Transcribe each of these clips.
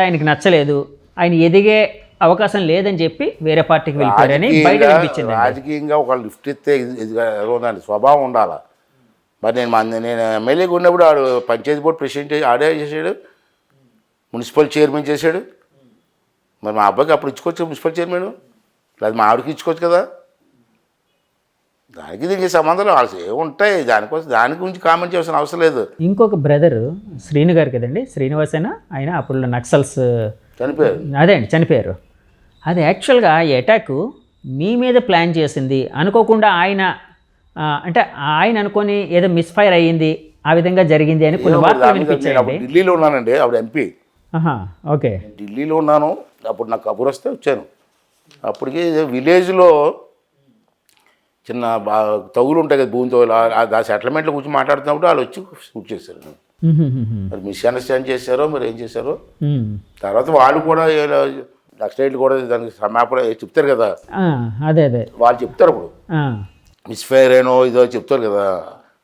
ఆయనకి నచ్చలేదు, ఆయన ఎదిగే అవకాశం లేదని చెప్పి వేరే పార్టీకి వెళ్ళిపోయారని బయట వినిపించింది. రాజకీయంగా ఒక లిఫ్ట్ ఇస్తే ఉందండి, స్వభావం ఉండాలి. మరి నేను ఎమ్మెల్యేగా ఉన్నప్పుడు ఆడు పంచాయతీ బోర్డు ప్రెసిడెంట్ ఆడే చేసాడు, మున్సిపల్ చైర్మన్ చేశాడు. మరి మా అబ్బాయికి అప్పుడు ఇచ్చుకోవచ్చు మున్సిపల్ చైర్మన్, లేదా మా ఆవిడకి ఇచ్చుకోవచ్చు కదా. దానికి దీనికి సంబంధాలు ఏముంటాయి, దాని గురించి కామెంట్ చేయాల్సిన అవసరం లేదు. ఇంకొక బ్రదర్ శ్రీను గారు కదండి, శ్రీనివాసేనా, ఆయన అప్పుడు నక్సల్స్ చనిపోయారు. అదే అండి, చనిపోయారు. అది యాక్చువల్గా ఈ అటాక్ మీ మీద ప్లాన్ చేసింది అనుకోకుండా ఆయన, అంటే ఆయన అనుకొని ఏదో మిస్ఫైర్ అయ్యింది, ఆ విధంగా జరిగింది అని కొన్ని వార్తలు వినిపించాయి. ఢిల్లీలో ఉన్నానండి, ఆవిడ ఎంపీ. ఓకే, ఢిల్లీలో ఉన్నాను. అప్పుడు నాకు కబుర్ వస్తే వచ్చాను. అప్పటికి విలేజ్లో చిన్న తగులు ఉంటాయి కదా, భూమి తగులు, ఆ సెటిల్మెంట్లో కూర్చొని మాట్లాడుతున్నప్పుడు వాళ్ళు వచ్చి షూట్ చేశారు. మరి మిస్అండర్స్టాండ్ చేశారో మరి ఏం చేశారో. తర్వాత వాళ్ళు కూడా నక్సలైట్లు కూడా దానికి సమాపణ చెప్తారు కదా, అదే అదే వాళ్ళు చెప్తారు. అప్పుడు మిస్ఫైర్ అయినో ఇదో చెప్తారు కదా,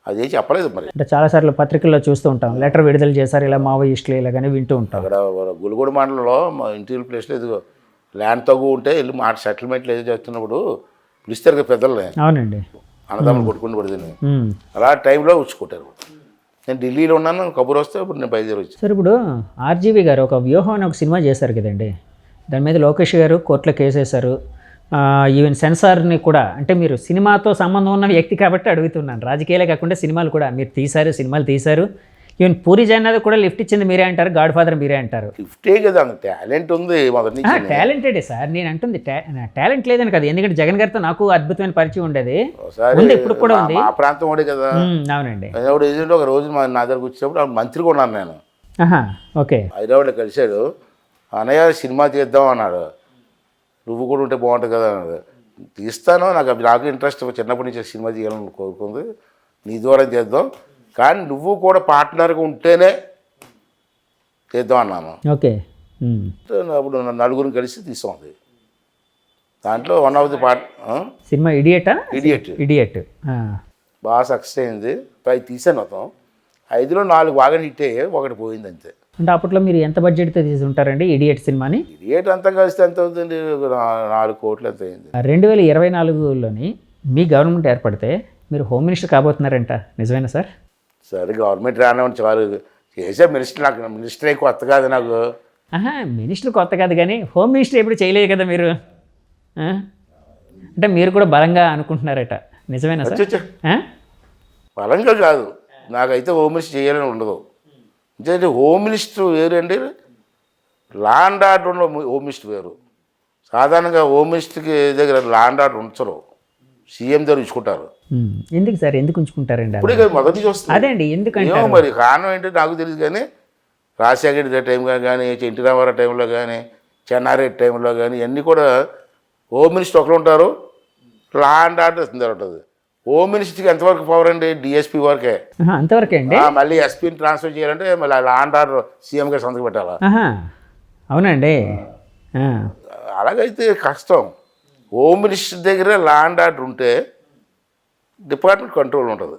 అదే చెప్పలేదు. మరి అంటే చాలాసార్లు పత్రికల్లో చూస్తూ ఉంటాం, లెటర్ విడుదల చేశారు ఇలా మావోయిస్టులు ఇలాగని వింటూ ఉంటాం. అక్కడ గుల్గూడ మండలంలో మా ఇంటీరియల్ ప్లేస్లో ఇదిగో ల్యాండ్ తగ్గు ఉంటే వెళ్ళి మాట సెటిల్మెంట్లు ఏదో చేస్తున్నప్పుడు పిలుస్తారు కదా పెద్దల్ని. అవునండి, అన్నదమ్ములు కొట్టుకుంటూ పడుతుంది. అలా టైంలో ఉచ్చుకుంటారు. నేను ఢిల్లీలో ఉన్నాను, కబుర్ వస్తే ఇప్పుడు నేను బయలుదేరి వచ్చాను. సార్, ఇప్పుడు ఆర్జీవి గారు ఒక వ్యూహం అని ఒక సినిమా చేశారు కదండి, దాని మీద లోకేష్ గారు కోర్టులో కేసు వేశారు. ఈవెన్ సెన్సార్ని కూడా, అంటే మీరు సినిమాతో సంబంధం ఉన్న వ్యక్తి కాబట్టి అడుగుతున్నాను, రాజకీయాలే కాకుండా సినిమాలు కూడా మీరు తీశారు, సినిమాలు తీశారు. ఈవెన్ పూరి జగన్నాథ్ కూడా లిఫ్ట్ ఇచ్చింది మీరే అంటారు, గాడ్ ఫాదర్ మీరే అంటారు. లిఫ్టే కదా, టాలెంట్ ఉంది మొదటి నుంచి. టాలెంటెడే సార్, నేను అంటుంది టాలెంట్ లేదని కదా, ఎందుకంటే జగన్ గారితో నాకు అద్భుతమైన పరిచయం ఉండేది, ఇప్పుడు కూడా ఉంది. ఆ ప్రాంతం కూడా కదా. అవునండి. ఒక రోజు నా దగ్గరకు వచ్చినప్పుడు మంత్రిగా ఉన్నాను నేను. ఓకే, హైదరాబాద్లో కలిశాడు. అన్నయ్య సినిమా తీద్దాం అన్నాడు, నువ్వు కూడా ఉంటే బాగుంటుంది కదా అన్నాడు. తీస్తాను, నాకు ఇంట్రెస్ట్ చిన్నప్పటి నుంచి సినిమా తీయాలని కోరుకుంది, నీ ద్వారా తీద్దాం, కానీ నువ్వు కూడా పార్ట్నర్గా ఉంటేనే తీద్దాం అన్నాను. ఓకే, అప్పుడు నలుగురిని కలిసి తీసుకోండి. దాంట్లో one of the part cinema idiot బాగా సక్సెస్ అయింది. పై తీసాను మొత్తం 5లో 4 బాగా హిట్ అయ్యాయి, ఒకటి పోయింది అంతే. అంటే అప్పట్లో మీరు ఎంత బడ్జెట్తో తీసి ఉంటారండి ఇడియట్ సినిమాని? ఇడియట్ అంతా కలిస్తే ఎంత అవుతుంది, 4 కోట్లు ఎంత అయింది. 2024లోని మీ గవర్నమెంట్ ఏర్పడితే మీరు హోమ్ మినిస్టర్ కాబోతున్నారంట, నిజమేనా సార్? సరే, గవర్నమెంట్ రానివ్వండి చాలు. చేసే మినిస్టర్, నాకు మినిస్టర్ కొత్త కాదు నాకు. మినిస్టర్ కొత్త కాదు కానీ హోమ్ మినిస్టర్ ఎప్పుడు చేయలేదు కదా మీరు, అంటే మీరు కూడా బలంగా అనుకుంటున్నారట, నిజమేనా సార్? బలంగా కాదు, నాకైతే హోమ్ మినిస్టర్ చేయాలని ఉండదు. ఎందుకంటే హోమ్ మినిస్టర్ వేరు అండి, లా అండ్ ఆర్డర్లో హోమ్ మినిస్టర్ వేరు. సాధారణంగా హోమ్ మినిస్టర్కి దగ్గర లా అండ్ ఆర్డర్ ఉంచరు, సీఎం దగ్గర ఉంచుకుంటారు. ఎందుకు సార్, ఎందుకు ఉంచుకుంటారండి? ఇప్పుడే మొదటి నుంచి వస్తుంది. అదే అండి, ఎందుకంటే మరి కారణం ఏంటంటే నాకు తెలియదు, కానీ రాజశేఖర టైంలో కానీ, ఎన్టీ రామారావు టైంలో కానీ, చెన్నారెడ్డి టైంలో కానీ ఇవన్నీ కూడా హోమ్ మినిస్టర్ ఒకరు ఉంటారు, లా అండ్ ఆర్డర్ ఉంటుంది. హోమ్ మినిస్టర్కి ఎంతవరకు పవర్ అండి? డిఎస్పీ వరకే, అంతవరకే అండి. మళ్ళీ ఎస్పీని ట్రాన్స్ఫర్ చేయాలంటే మళ్ళీ లా అండ్ ఆర్డర్ సీఎం గారు సంతకం పెట్టాలా. అవునండి, అలాగైతే కష్టం. హోమ్ మినిస్టర్ దగ్గర లా అండ్ ఆర్డర్ ఉంటే డిపార్ట్మెంట్ కంట్రోల్ ఉంటుంది.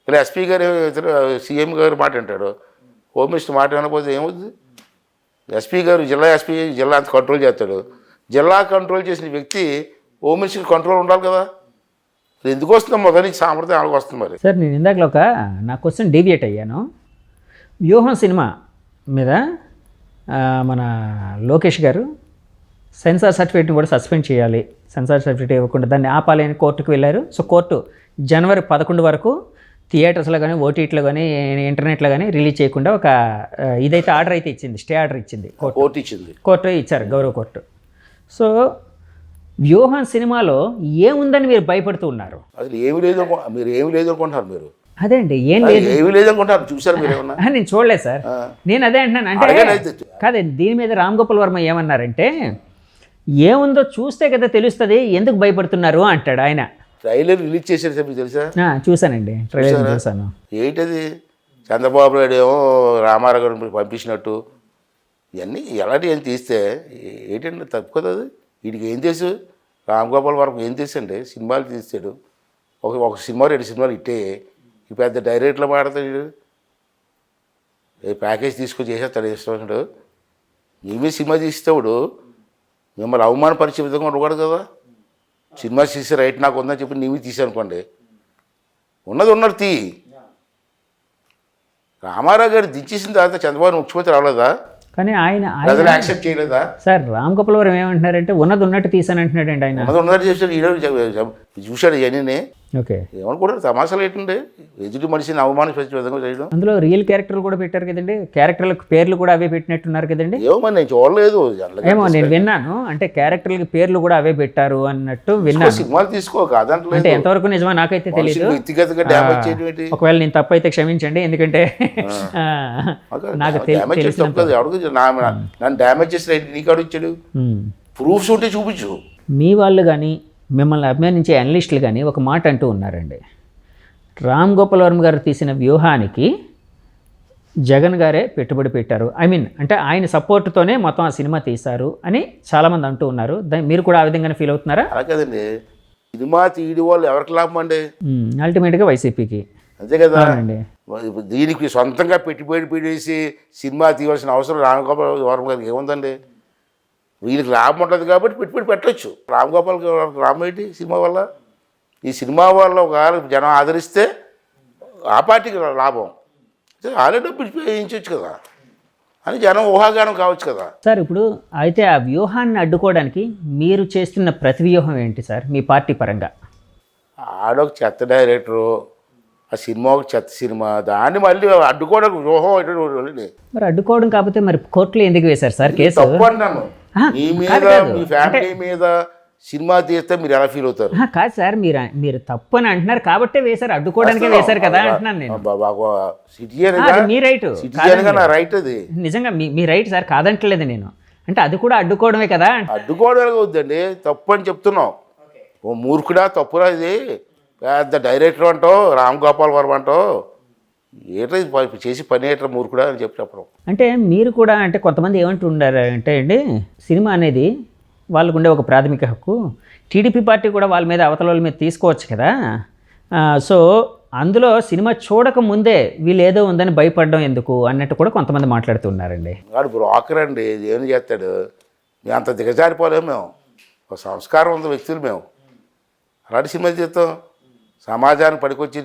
ఇలా ఎస్పీ గారు సీఎం గారు మాట అంటాడు, హోమ్ మినిస్టర్ మాట అనకపోతే ఏమవుతుంది? ఎస్పీ గారు ఎస్పీ జిల్లా అంత కంట్రోల్ చేస్తాడు. జిల్లా కంట్రోల్ చేసిన వ్యక్తి హోమ్ మినిస్టర్ కంట్రోల్ ఉండాలి కదా. ఎందుకు వస్తుందో మొదటి సామర్థ్యం అలాగ వస్తుంది. మరి సార్, నేను ఇందాకలో నా క్వశ్చన్ డీవియేట్ అయ్యాను. వ్యూహం సినిమా మీద మన లోకేష్ గారు సెన్సార్ సర్టిఫికేట్ని కూడా సస్పెండ్ చేయాలి, సెన్సార్ సర్టిఫికేట్ ఇవ్వకుండా దాన్ని ఆపాలి అని కోర్టుకు వెళ్ళారు. సో కోర్టు జనవరి 11 వరకు థియేటర్స్లో కానీ, ఓటీటీలో కానీ, ఇంటర్నెట్లో కానీ రిలీజ్ చేయకుండా ఒక ఇదైతే ఆర్డర్ అయితే ఇచ్చింది, స్టే ఆర్డర్ ఇచ్చింది కోర్టు ఇచ్చారు, గౌరవ కోర్టు. సో వ్యూహం సినిమాలో ఏముందని మీరు భయపడుతూ ఉన్నారు? అసలు ఏమి లేదు, మీరు ఏమి లేదు అనుకుంటున్నారు. మీరు అదే అండి, ఏమి లేదు అనుకుంటారు. చూసారు మీరు ఏమన్నా? నేను చూడలేదు సార్, నేను అదే అంటున్నాను. అంటే కాదే, దీని మీద రామ్ గోపాల్ వర్మ ఏమన్నారంటే, ఏముందో చూస్తే కదా తెలుస్తుంది, ఎందుకు భయపడుతున్నారు అంటాడు ఆయన. ట్రైలర్ రిలీజ్ చేశారు సార్, మీకు తెలుసా? చూసానండి, ట్రైలర్ చూసాను. ఏంటది, చంద్రబాబు నాయుడు ఏమో రామారావు గారిని పంపించినట్టు ఇవన్నీ ఎలాంటివి ఏం తీస్తే ఏంటంటే తప్పు కదా. అది వీడికి ఏం తెలుసు, రామ్ గోపాల్ వర్మ ఏం తెలుసు అండి? సినిమాలు తీస్తాడు, ఒక సినిమా 2 సినిమాలు ఇట్టే, ఈ పెద్ద డైరెక్ట్లో మాడతాడు, ఏ ప్యాకేజ్ తీసుకొని చేసేస్తాడు ఇష్టం. నీవే సినిమా తీసేవాడు మిమ్మల్ని అవమానపరిచే విధంగా ఉండకూడదు కదా. సినిమా తీసే రైట్ నాకు ఉందని చెప్పి నీవే తీసానుకోండి, ఉన్నది ఉన్నది తీ. రామారావు గారు దించేసిన తర్వాత చంద్రబాబు ముఖ్యమంత్రి అవ్వలేదా? కానీ ఆయన ప్రజలు యాక్సెప్ట్ చేయలేదా? సార్ రామ్ గోపాల్ వర్మ ఏమంటున్నారంటే ఉన్నది ఉన్నట్టు తీసాను అంటున్నాడండి ఆయన. ఉన్నది చేశాడు, ఈరోజు చూశాడు ఇవన్నీ. ఓకే, ఏమనుకుంటారు తమాషాలు ఏంటండి, ఎదుటి మనిషిని అవమానించే విధంగా చేయడం. అందులో రియల్ క్యారెక్టర్లు కూడా పెట్టారు కదండి, క్యారెక్టర్లకు పేర్లు కూడా అవే పెట్టినట్టున్నారు కదండి. ఏమో మరి నేను చూడలేదు. ఏమో నేను విన్నాను, అంటే క్యారెక్టర్లకి పేర్లు కూడా అవే పెట్టారు అన్నట్టు విన్నాను. సినిమాలు తీసుకోక అదంటే అంటే ఎంతవరకు నిజమా నాకైతే తెలియదు. వ్యక్తిగతంగా డ్యామేజ్ చేయడం ఏంటి? ఒకవేళ నేను తప్పు అయితే క్షమించండి, ఎందుకంటే నాకు నన్ను డ్యామేజ్ చేసిన నీకు అడిగాడు, ప్రూఫ్స్ ఉంటే చూపించు. మీ వాళ్ళు కానీ మిమ్మల్ని అభిమానించే అనలిస్టులు కానీ ఒక మాట అంటూ ఉన్నారండి, రామ్ గోపాల్ వర్మ గారు తీసిన వ్యూహానికి జగన్ గారే పెట్టుబడి పెట్టారు, అంటే ఆయన సపోర్ట్తోనే మొత్తం ఆ సినిమా తీశారు అని చాలామంది అంటూ ఉన్నారు. మీరు కూడా ఆ విధంగానే ఫీల్ అవుతున్నారా? అలా కదండి, సినిమా తీయడం వాళ్ళు ఎవరికి లాభం అండి? అల్టిమేట్గా వైసీపీకి. అంతే కదా అండి. దీనికి సొంతంగా పెట్టుబడి పెట్టేసి సినిమా తీయవలసిన అవసరం రామ్ గోపాల్ వర్మ గారికి ఏముందండి? వీళ్ళకి లాభం ఉంటుంది కాబట్టి పెట్టుబడి పెట్టచ్చు. రామ్ గోపాల్ లాభం ఏంటి సినిమా వల్ల? ఈ సినిమా వల్ల ఒకవేళ జనం ఆదరిస్తే ఆ పార్టీకి లాభం, ఆల్రెడీ డబ్బులు వేయించవచ్చు కదా అని జనం ఊహాగానం కావచ్చు కదా. సార్ ఇప్పుడు అయితే ఆ వ్యూహాన్ని అడ్డుకోవడానికి మీరు చేస్తున్న ప్రతి వ్యూహం ఏంటి సార్ మీ పార్టీ పరంగా? ఆడొక చెత్త డైరెక్టరు, ఆ సినిమా ఒక చెత్త సినిమా, దాన్ని మళ్ళీ అడ్డుకోవడానికి వ్యూహం ఏంటంటే మరి అడ్డుకోవడం కాకపోతే మరి కోర్టులో ఎందుకు వేశారు సార్ కేసు? తప్పు అన్నాను. మీ మీద మీ ఫ్యామిలీ మీద సినిమా తీస్తే మీరు ఎలా ఫీల్ అవుతారు? కాదు సార్, మీరు తప్పు అని అంటున్నారు కాబట్టే వేశారు, అడ్డుకోవడానికే వేశారు కదా అంటున్నాను నేను. మీ రైట్, నా రైట్ అది నిజంగా మీ రైట్ సార్, కాదంటలేదు నేను. అంటే అది కూడా అడ్డుకోవడమే కదా. అడ్డుకోవడం వద్దండి, తప్పు అని చెప్తున్నాం. ఓ మూర్ఖుడా తప్పురా, ఇది పెద్ద డైరెక్టర్ అంటో రామ్ గోపాల్ వర్మ అంటో ఏటో చేసి పని ఏట్రా మూర్ఖుడా అని చెప్పడం. అంటే మీరు కూడా అంటే కొంతమంది ఏమంటుండారు అంటే అండి, సినిమా అనేది వాళ్ళకు ఉండే ఒక ప్రాథమిక హక్కు, టీడీపీ పార్టీ కూడా వాళ్ళ మీద అవతల వాళ్ళ మీద తీసుకోవచ్చు కదా. సో అందులో సినిమా చూడక ముందే వీళ్ళు ఏదో ఉందని భయపడడం ఎందుకు అన్నట్టు కూడా కొంతమంది మాట్లాడుతున్నారండి. వాడు బ్రోకర్ అండి, ఏం చేస్తాడు? మేము అంత దిగజారిపోలేము, మేము ఒక సంస్కారం ఉన్న వ్యక్తులు, మేము అలాంటి సినిమాలు చేస్తాం, సమాజానికి పనికొచ్చి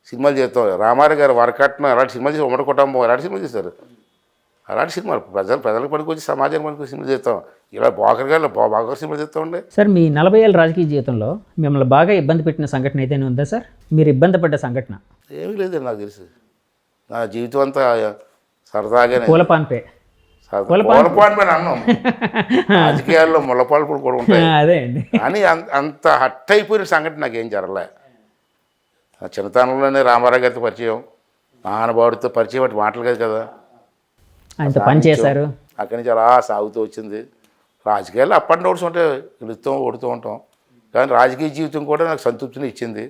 సినిమాలు చేస్తాం. రామారావు గారు వరకట్నం అలాంటి సినిమాలు చేసి ఉమ్మడి కుటుంబం అలాంటి సినిమాలు చేస్తారు. అలాంటి సినిమాలు ప్రజలకు పనికొచ్చి సమాజానికి పనికొచ్చి సినిమాలు చేస్తాం. ఇలా బోకర్ గారు బాగా సినిమాలు చేస్తూ ఉండే. సార్ మీ 40 ఏళ్ళ రాజకీయ జీవితంలో మిమ్మల్ని బాగా ఇబ్బంది పెట్టిన సంఘటన ఏదైనా ఉందా సార్? మీరు ఇబ్బంది పడ్డ సంఘటన? ఏమీ లేదండి, నాకు తెలుసు. నా జీవితం అంతా సరదాగా పూలపాన్పే అన్నాం. రాజకీయాల్లో ముళ్ళపాలు కూడా ఉంటాయి, అదే అండి. కానీ అంత హట్ అయిపోయిన సంఘటన నాకేం జరగలే. చిన్నతనంలోనే రామారావు గారితో పరిచయం, మహానుభావుడితో పరిచయం, వాటి మాటలు కాదు కదా, ఆయనతో పని చేశారు. అక్కడి నుంచి అలా సాగుతూ వచ్చింది. రాజకీయాల్లో అప్ అండ్ డౌన్స్ ఉంటాయి, గెలుస్తూ ఓడుతూ ఉంటాం, కానీ రాజకీయ జీవితం కూడా నాకు సంతృప్తిని ఇచ్చింది.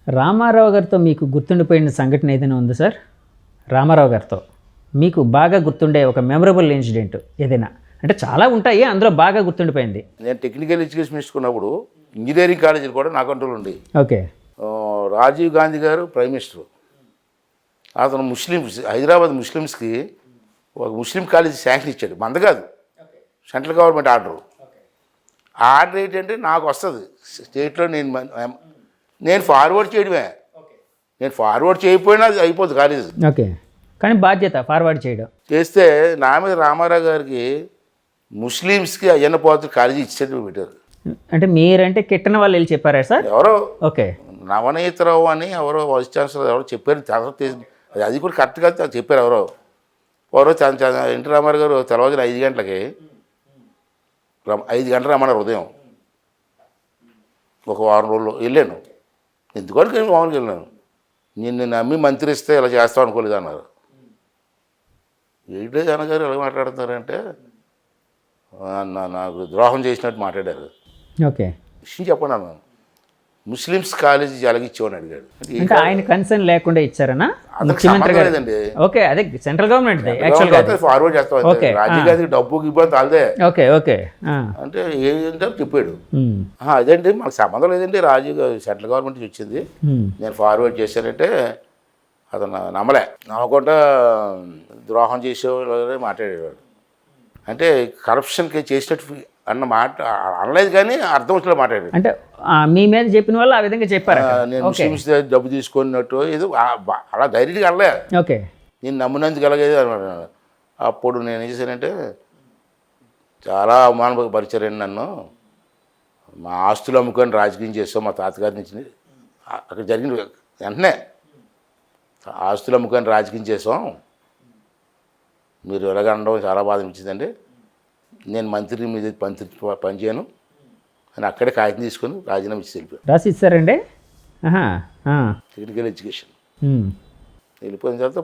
రామారావు గారితో మీకు గుర్తుండిపోయిన సంఘటన ఏదైనా ఉందా సార్? రామారావు గారితో మీకు బాగా గుర్తుండే ఒక మెమరబుల్ ఇన్సిడెంట్ ఏదైనా? అంటే చాలా ఉంటాయి, అందులో బాగా గుర్తుండిపోయింది. నేను టెక్నికల్ ఎడ్యుకేషన్ తీసుకున్నప్పుడు ఇంజనీరింగ్ కాలేజీలు కూడా నా కంట్రోల్ ఉంది. ఓకే. రాజీవ్ గాంధీ గారు ప్రైమ్ మినిస్టర్, అతను ముస్లిమ్స్, హైదరాబాద్ ముస్లిమ్స్కి ఒక ముస్లిం కాలేజీ శాంక్షన్ ఇచ్చాడు. మంద కాదు, సెంట్రల్ గవర్నమెంట్ ఆర్డరు. ఆ ఆర్డర్ ఏంటంటే నాకు వస్తుంది స్టేట్లో, నేను ఫార్వర్డ్ చేయడమే. నేను ఫార్వర్డ్ చేయకపోయినా అది అయిపోతుంది కాలేజీ. ఓకే, కానీ బాధ్యత ఫార్వర్డ్ చేయడం చేస్తే నా మీద రామారావు గారికి ముస్లిమ్స్కి అయ్యన్న పోతు కాలేజీ ఇచ్చేట్టు పెట్టారు. అంటే మీరంటే కిట్టన వాళ్ళు వెళ్ళి చెప్పారా సార్? ఎవరో ఓకే నవనీతరావు అని ఎవరో వైస్ ఛాన్సలర్ ఎవరో చెప్పారు, అది కూడా కరెక్ట్ కాదు చెప్పారు. ఎవరో ఎన్టీ రామారావు గారు తెల్లవారుజామున 5 గంటలకి 5 గంటలు రమ్మన్నారు ఉదయం. ఒక వారం రోజుల్లో వెళ్ళాను, ఎందుకంటే మామూలుగా వెళ్ళాను. నిన్ను నమ్మి మంత్రి ఇస్తే ఇలా చేస్తావు అనుకోలేదు అన్నారు. ఏంటో జనగారు ఎలా మాట్లాడుతున్నారంటే నాకు ద్రోహం చేసినట్టు మాట్లాడారు. ఓకే, విషయం చెప్పండి అన్నాను. ముస్లిమ్స్ కాలేజీ ఎలాగిచ్చేవాడిని అడిగాడు. అంటే ఆయన కన్సర్న్ లేకుండా ఇచ్చారనా ముఖ్యమంత్రి గారు? ఓకే, అదే సెంట్రల్ గవర్నమెంట్ ఫార్వర్డ్ చేస్తాం. ఓకే, రాజీవ్ గాంధీ డబ్బు ఇబ్బంది అదే. ఓకే ఓకే అంటే ఏంటంటే చెప్పాడు. అదేంటి మాకు సంబంధం లేదండి, రాజీవ్ సెంట్రల్ గవర్నమెంట్ నుంచి వచ్చింది, నేను ఫార్వర్డ్ చేశానంటే అతను నమ్మకుండా ద్రోహం చేసేవాళ్ళు మాట్లాడేవాడు. అంటే కరప్షన్కి చేసినట్టు అన్న మాట అనలేదు, కానీ అర్థం వచ్చినట్టు మాట్లాడాడు. అంటే మీ మీద చెప్పిన వాళ్ళు ఆ విధంగా చెప్పారు. నేను ముస్లిమ్స్ దగ్గర డబ్బు తీసుకున్నట్టు ఏదో అలా డైరెక్ట్గా అనలే, ఓకే. నేను నమ్మినందుకు అలాగేది అన్నాడు. అప్పుడు నేను ఏం చేశానంటే, చాలా అవమానపరిచారండి నన్ను, మా ఆస్తులు అమ్ముకొని రాజకీయం చేస్తాం, మా తాతగారి నుంచి అక్కడ జరిగిన వెంటనే ఆస్తులు అమ్ముకొని రాజకీయం చేసాం, మీరు ఎలాగ అనడం చాలా బాధ అనిపించిందండి, నేను మంత్రి మీద పనిచేయను అని అక్కడే కాగితం తీసుకొని రాజీనామా ఇచ్చి వెళ్ళిపోయాను. రాసి ఇచ్చారండి. టెక్నికల్ ఎడ్యుకేషన్ వెళ్ళిపోయిన తర్వాత